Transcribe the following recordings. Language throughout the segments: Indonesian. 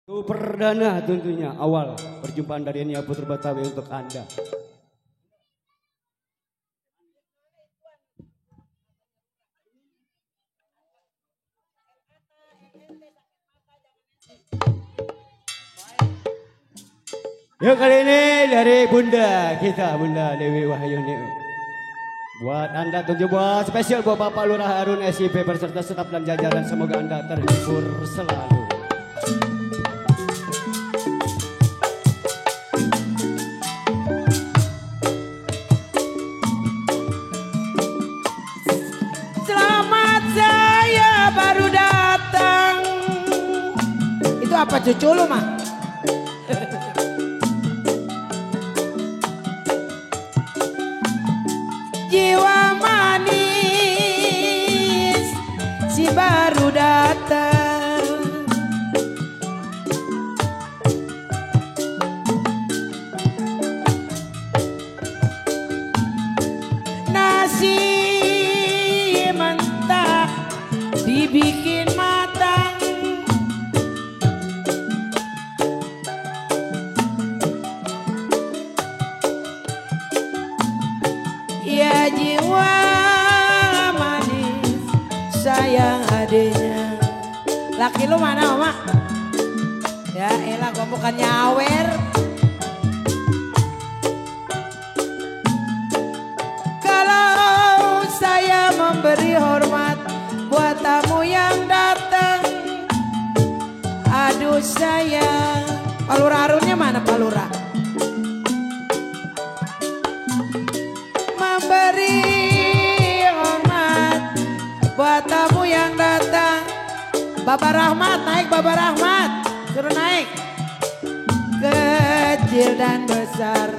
Perdana tentunya awal perjumpaan dari Nia Putri Betawi untuk Anda. Yuk kali ini dari Bunda kita, Bunda Dewi Wahyuni. Buat Anda tentu buat spesial buat Bapak Lurah Harun SIP berserta staf dan jajaran, semoga Anda terhibur selalu. Selamat, saya baru datang. Itu apa cucu lu mah? Jiwa manis si baru datang. Nasi mentah dibikin matang. Ya jiwa manis sayang adenya. Laki lu mana Oma? Ya elah gua bukan nyawer. Kalau saya memberi hormat buat tamu yang datang, aduh sayang. Pak Lurah Harunnya mana Pak Lurah? Memberi hormat buat tamu yang datang. Bapak Rahmat, naik Bapak Rahmat, suruh naik. Kecil dan besar,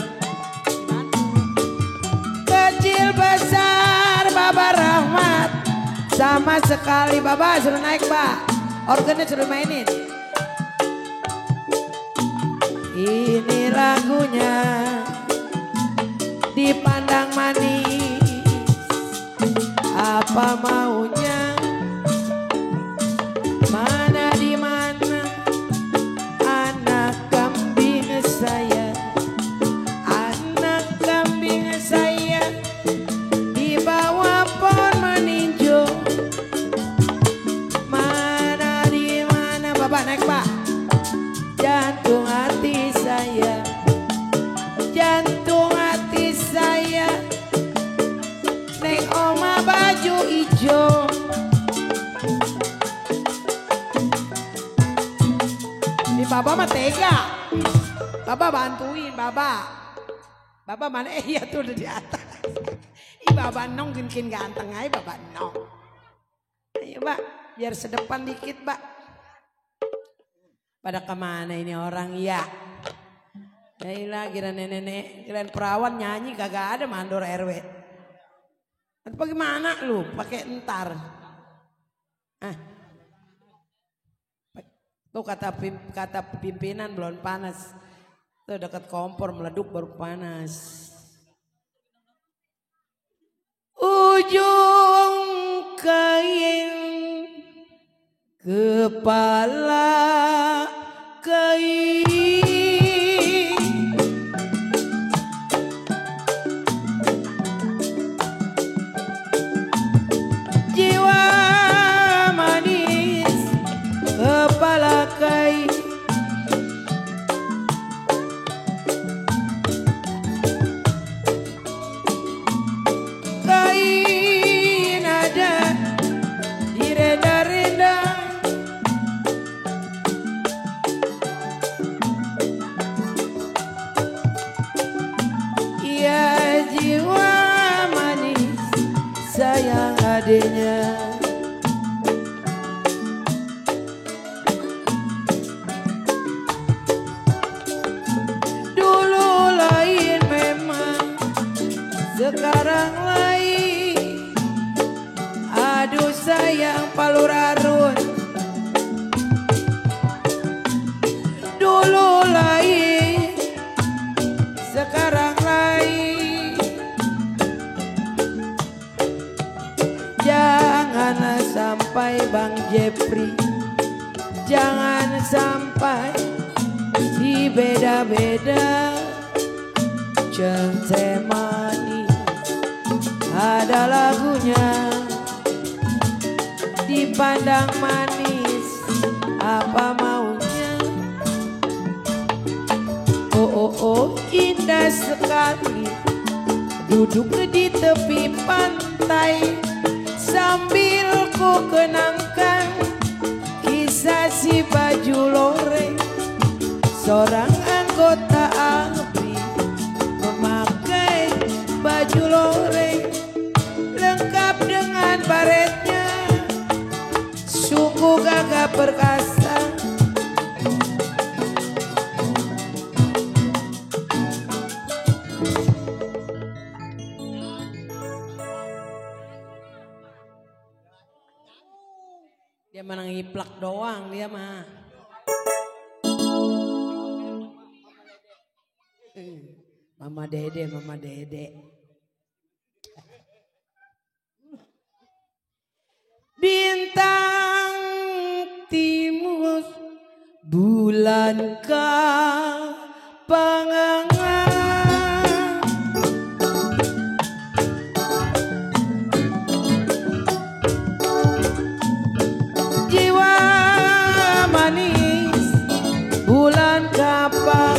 kecil besar Bapak Rahmat, sama sekali. Bapak suruh naik Pak, organnya suruh mainin. Ini lagunya dipandang manis, apa maunya, mana di mana anak kambing saya, anak kambing saya di bawah pohon meninjau, mana di mana. Bapak naik Pak, jantung hati saya, jantung hati saya, neng oma baju hijau. Ini Bapak mah tega, Bapak bantuin Bapak. Bapak mana? Iya tuh udah di atas. Ih Bapak Nong bikin ganteng aja Bapak Nong. Ayo Pak, biar sedepan dikit Pak. Pada kemana ini orang ya? Yaelah kira nenek-nenek, kirain perawan nyanyi kagak ada mandor RW. Atau bagaimana lu pakai entar? Tuh kata pimpinan belum panas. Tuh dekat kompor meleduk baru panas. Ujung kain kepala kain. Jiwa manis kepala kain. Kain ada di renda-renda. Ya jiwa manis sayang adenya. Dulu lain memang, sekarang lain. Aduh sayang Pak Lurah Harun. Dulu lain, sekarang lain. Ya beda-beda centemani ada lagunya dipandang manis apa maunya. Oh oh oh indah sekali duduk di tepi pantai sambil ku kenangkan kisah si baju loreng. Seorang anggota ABRI memakai baju loreng lengkap dengan baretnya, sungguh gagah perkasa. Dia menang ngiplak doang dia mah. Mama Dede, Mama Dede. Bintang timur bulankah pangangan jiwa manis bulan kapan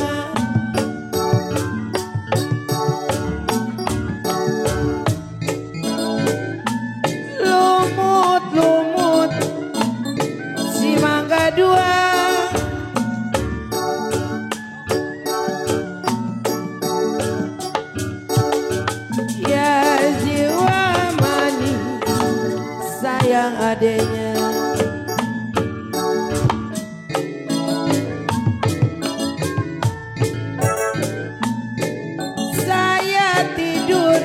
lumut si mangga dua ya jiwa manis sayang adanya. Saya tidur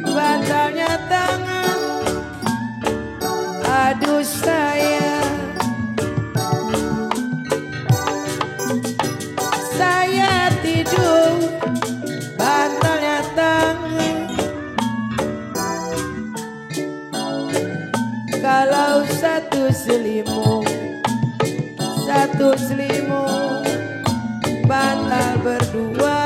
bantalnya tangan aduh saya tidur bantalnya tangan kalau satu selimut bantal berdua